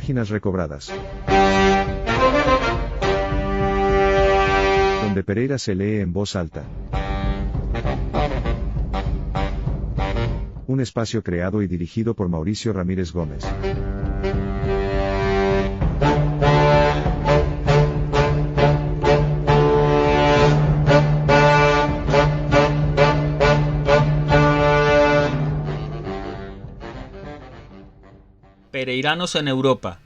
Páginas recobradas. Donde Pereira se lee en voz alta. Un espacio creado y dirigido por Mauricio Ramírez Gómez. Pereiranos en Europa.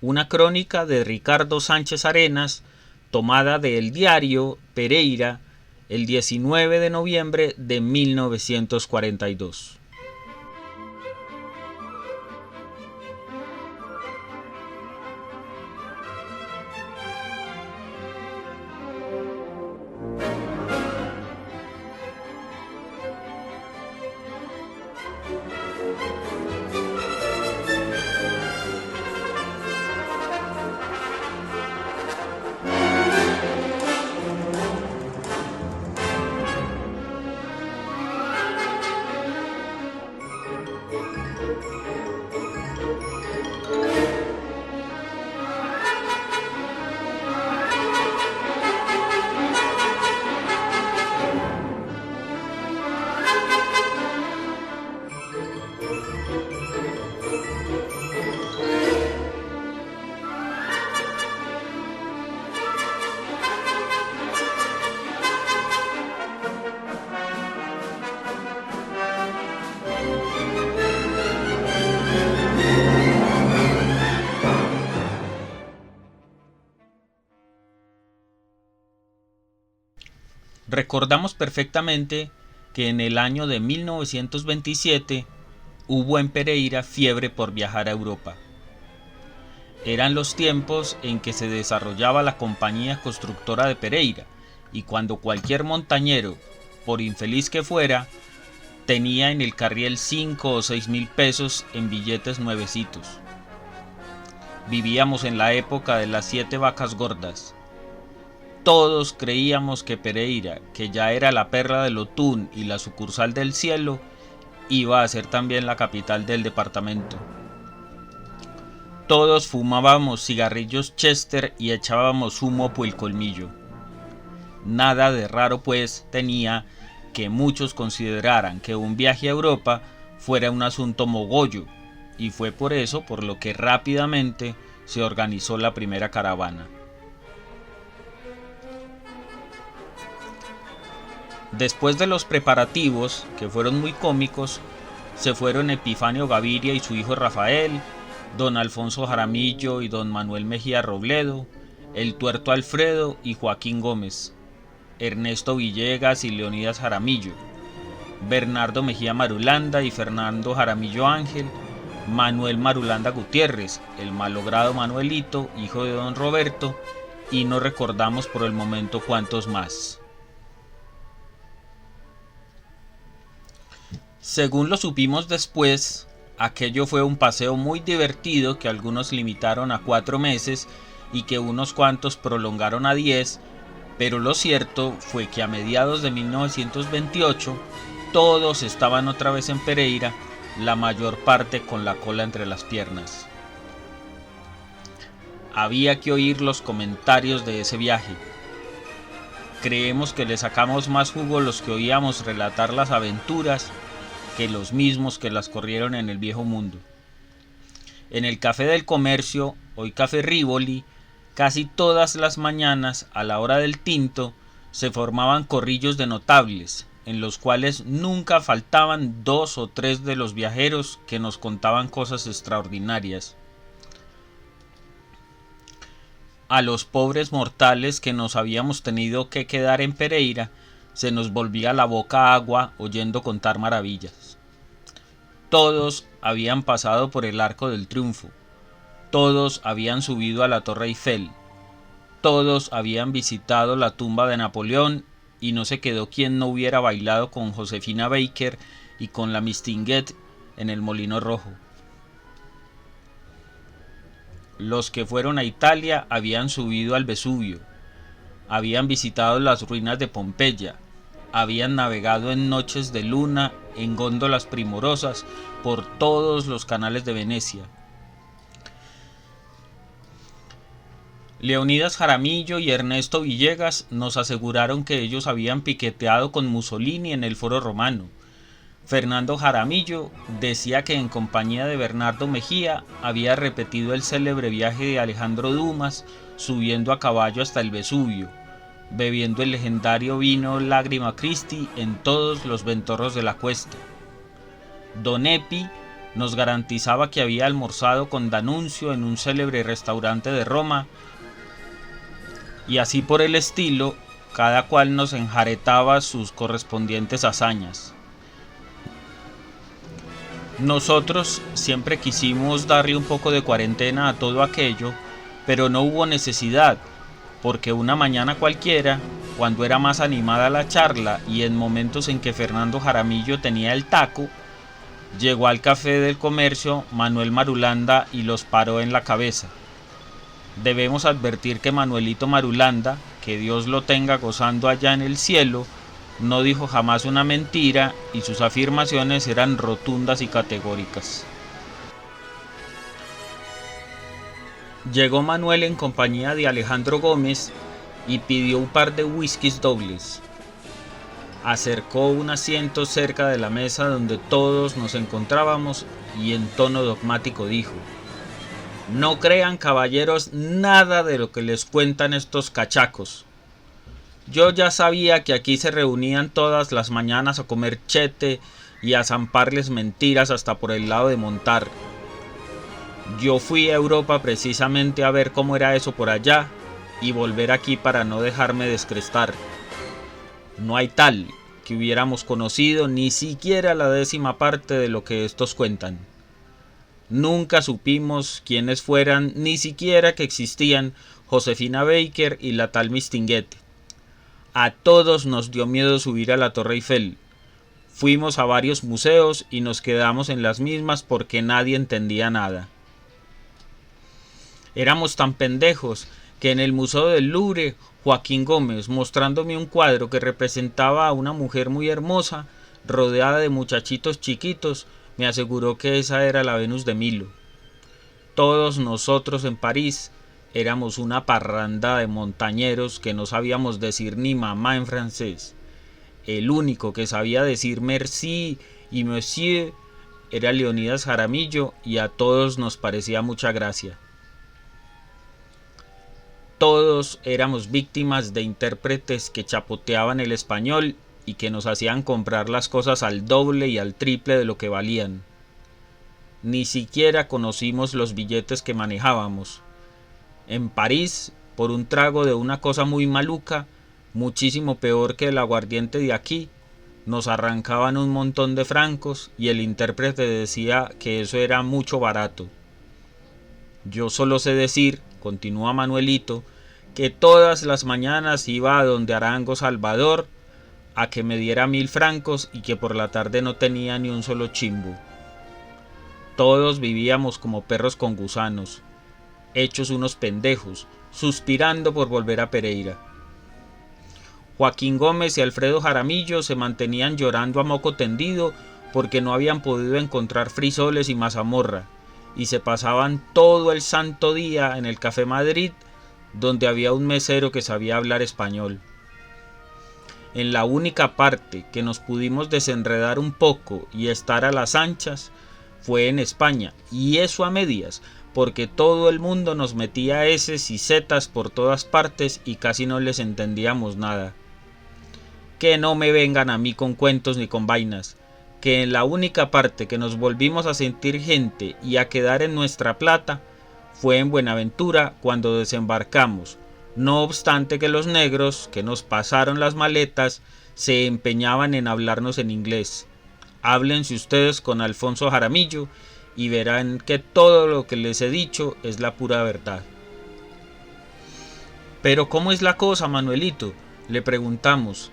Una crónica de Ricardo Sánchez Arenas, tomada de El Diario Pereira, el 19 de noviembre de 1942. Recordamos perfectamente que en el año de 1927 hubo en Pereira fiebre por viajar a Europa. Eran los tiempos en que se desarrollaba la compañía constructora de Pereira y cuando cualquier montañero, por infeliz que fuera, tenía en el carriel 5 o 6 mil pesos en billetes nuevecitos. Vivíamos en la época de las 7 vacas gordas. Todos creíamos que Pereira, que ya era la perla del Otún y la sucursal del cielo, iba a ser también la capital del departamento. Todos fumábamos cigarrillos Chester y echábamos humo por el colmillo. Nada de raro pues tenía que muchos consideraran que un viaje a Europa fuera un asunto mogollo, y fue por eso por lo que rápidamente se organizó la primera caravana. Después de los preparativos, que fueron muy cómicos, se fueron Epifanio Gaviria y su hijo Rafael, don Alfonso Jaramillo y don Manuel Mejía Robledo, el tuerto Alfredo y Joaquín Gómez, Ernesto Villegas y Leonidas Jaramillo, Bernardo Mejía Marulanda y Fernando Jaramillo Ángel, Manuel Marulanda Gutiérrez, el malogrado Manuelito, hijo de don Roberto, y no recordamos por el momento cuántos más. Según lo supimos después, aquello fue un paseo muy divertido que algunos limitaron a 4 meses y que unos cuantos prolongaron a 10, pero lo cierto fue que a mediados de 1928 todos estaban otra vez en Pereira, la mayor parte con la cola entre las piernas. Había que oír los comentarios de ese viaje. Creemos que le sacamos más jugo los que oíamos relatar las aventuras que los mismos que las corrieron en el viejo mundo. En el Café del Comercio, hoy Café Rivoli, casi todas las mañanas a la hora del tinto se formaban corrillos de notables, en los cuales nunca faltaban 2 o 3 de los viajeros que nos contaban cosas extraordinarias. A los pobres mortales que nos habíamos tenido que quedar en Pereira se nos volvía la boca agua oyendo contar maravillas. Todos habían pasado por el Arco del Triunfo, todos habían subido a la Torre Eiffel, todos habían visitado la tumba de Napoleón y no se quedó quien no hubiera bailado con Josefina Baker y con la Mistinguett en el Molino Rojo. Los que fueron a Italia habían subido al Vesubio, habían visitado las ruinas de Pompeya, habían navegado en noches de luna en góndolas primorosas por todos los canales de Venecia. Leonidas Jaramillo y Ernesto Villegas nos aseguraron que ellos habían piqueteado con Mussolini en el Foro Romano. Fernando Jaramillo decía que en compañía de Bernardo Mejía había repetido el célebre viaje de Alejandro Dumas subiendo a caballo hasta el Vesubio, bebiendo el legendario vino Lágrima Christi en todos los ventorros de la cuesta. Don Epi nos garantizaba que había almorzado con D'Annunzio en un célebre restaurante de Roma, y así por el estilo, cada cual nos enjaretaba sus correspondientes hazañas. Nosotros siempre quisimos darle un poco de cuarentena a todo aquello, pero no hubo necesidad, porque una mañana cualquiera, cuando era más animada la charla y en momentos en que Fernando Jaramillo tenía el taco, llegó al Café del Comercio Manuel Marulanda y los paró en la cabeza. Debemos advertir que Manuelito Marulanda, que Dios lo tenga gozando allá en el cielo, no dijo jamás una mentira y sus afirmaciones eran rotundas y categóricas. Llegó Manuel en compañía de Alejandro Gómez y pidió un par de whiskies dobles. Acercó un asiento cerca de la mesa donde todos nos encontrábamos y en tono dogmático dijo: "No crean, caballeros, nada de lo que les cuentan estos cachacos. Yo ya sabía que aquí se reunían todas las mañanas a comer chete y a zamparles mentiras hasta por el lado de Montar. Yo fui a Europa precisamente a ver cómo era eso por allá y volver aquí para no dejarme descrestar. No hay tal que hubiéramos conocido ni siquiera la 10ª parte de lo que estos cuentan. Nunca supimos quiénes fueran, ni siquiera que existían Josefina Baker y la tal Mistinguett. A todos nos dio miedo subir a la Torre Eiffel. Fuimos a varios museos y nos quedamos en las mismas porque nadie entendía nada. Éramos tan pendejos que en el Museo del Louvre, Joaquín Gómez, mostrándome un cuadro que representaba a una mujer muy hermosa, rodeada de muchachitos chiquitos, me aseguró que esa era la Venus de Milo. Todos nosotros en París éramos una parranda de montañeros que no sabíamos decir ni mamá en francés. El único que sabía decir merci y monsieur era Leonidas Jaramillo y a todos nos parecía mucha gracia. Todos éramos víctimas de intérpretes que chapoteaban el español y que nos hacían comprar las cosas al doble y al triple de lo que valían. Ni siquiera conocimos los billetes que manejábamos. En París, por un trago de una cosa muy maluca, muchísimo peor que el aguardiente de aquí, nos arrancaban un montón de francos y el intérprete decía que eso era mucho barato. Yo solo sé decir, continúa Manuelito, que todas las mañanas iba a donde Arango Salvador a que me diera 1000 francos y que por la tarde no tenía ni un solo chimbo. Todos vivíamos como perros con gusanos, hechos unos pendejos, suspirando por volver a Pereira. Joaquín Gómez y Alfredo Jaramillo se mantenían llorando a moco tendido porque no habían podido encontrar frisoles y mazamorra, y se pasaban todo el santo día en el Café Madrid, donde había un mesero que sabía hablar español. En la única parte que nos pudimos desenredar un poco y estar a las anchas fue en España, y eso a medias, porque todo el mundo nos metía eses y zetas por todas partes y casi no les entendíamos nada. Que no me vengan a mí con cuentos ni con vainas, que en la única parte que nos volvimos a sentir gente y a quedar en nuestra plata fue en Buenaventura cuando desembarcamos, no obstante que los negros que nos pasaron las maletas se empeñaban en hablarnos en inglés. Háblense ustedes con Alfonso Jaramillo y verán que todo lo que les he dicho es la pura verdad. Pero ¿cómo es la cosa, Manuelito?, le preguntamos.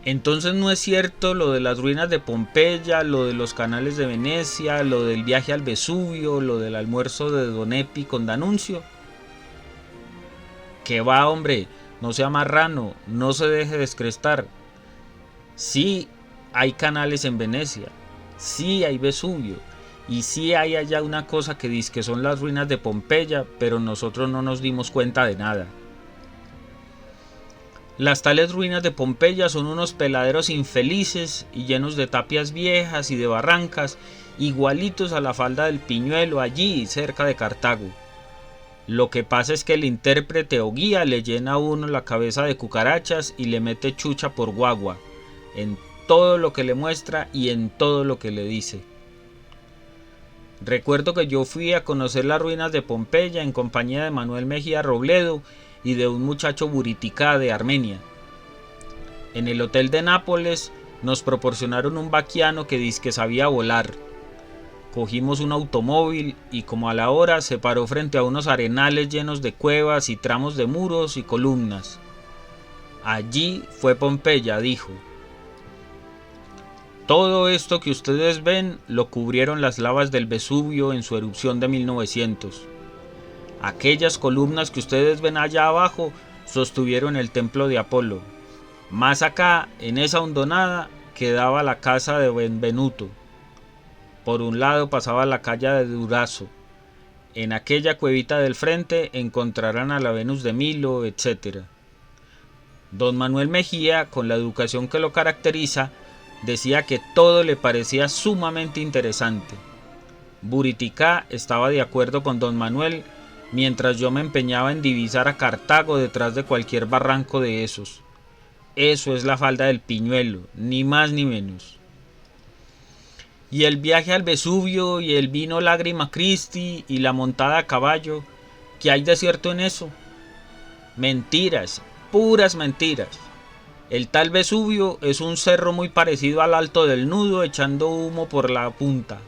Entonces no es cierto lo de las ruinas de Pompeya, lo de los canales de Venecia, lo del viaje al Vesubio, lo del almuerzo de Don Epi con D'Annunzio. ¿Qué va, hombre? No sea marrano, no se deje descrestar. Sí, hay canales en Venecia, sí hay Vesubio, y sí hay allá una cosa que dice que son las ruinas de Pompeya, pero nosotros no nos dimos cuenta de nada. Las tales ruinas de Pompeya son unos peladeros infelices y llenos de tapias viejas y de barrancas, igualitos a la falda del Piñuelo allí cerca de Cartago. Lo que pasa es que el intérprete o guía le llena a uno la cabeza de cucarachas y le mete chucha por guagua, en todo lo que le muestra y en todo lo que le dice. Recuerdo que yo fui a conocer las ruinas de Pompeya en compañía de Manuel Mejía Robledo y de un muchacho Buritica de Armenia. En el hotel de Nápoles nos proporcionaron un vaquiano que dizque sabía volar. Cogimos un automóvil y como a la hora se paró frente a unos arenales llenos de cuevas y tramos de muros y columnas. Allí fue Pompeya, dijo. Todo esto que ustedes ven lo cubrieron las lavas del Vesubio en su erupción de 1900. Aquellas columnas que ustedes ven allá abajo sostuvieron el templo de Apolo. Más acá, en esa hondonada, quedaba la casa de Benvenuto. Por un lado pasaba la calle de Durazo. En aquella cuevita del frente encontrarán a la Venus de Milo, etc. Don Manuel Mejía, con la educación que lo caracteriza, decía que todo le parecía sumamente interesante. Buritica estaba de acuerdo con don Manuel, mientras yo me empeñaba en divisar a Cartago detrás de cualquier barranco de esos. Eso es la falda del Piñuelo, ni más ni menos. Y el viaje al Vesubio y el vino Lágrima Christi y la montada a caballo, ¿qué hay de cierto en eso? Mentiras, puras mentiras. El tal Vesubio es un cerro muy parecido al Alto del Nudo echando humo por la punta.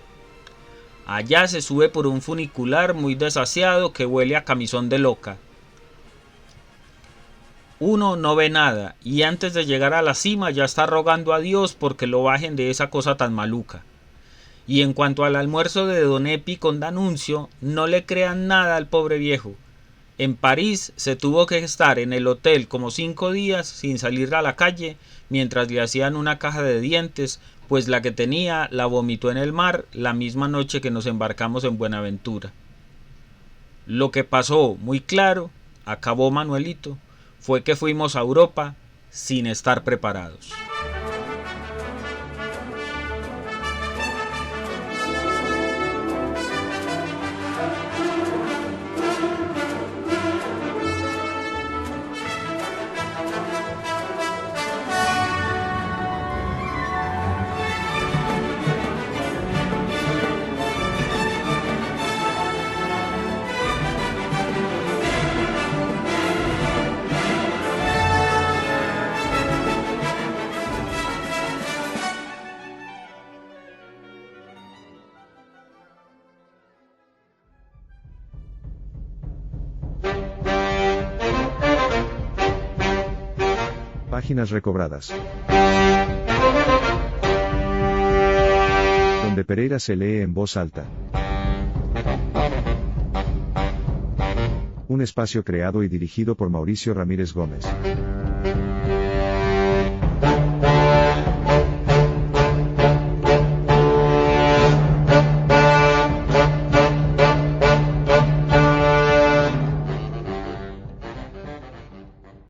Allá se sube por un funicular muy desaseado que huele a camisón de loca. Uno no ve nada y antes de llegar a la cima ya está rogando a Dios porque lo bajen de esa cosa tan maluca. Y en cuanto al almuerzo de Don Epi con Danuncio, no le crean nada al pobre viejo. En París se tuvo que estar en el hotel como 5 días sin salir a la calle mientras le hacían una caja de dientes, pues la que tenía la vomitó en el mar la misma noche que nos embarcamos en Buenaventura. Lo que pasó, muy claro, acabó Manuelito, fue que fuimos a Europa sin estar preparados. Páginas recobradas. Donde Pereira se lee en voz alta. Un espacio creado y dirigido por Mauricio Ramírez Gómez.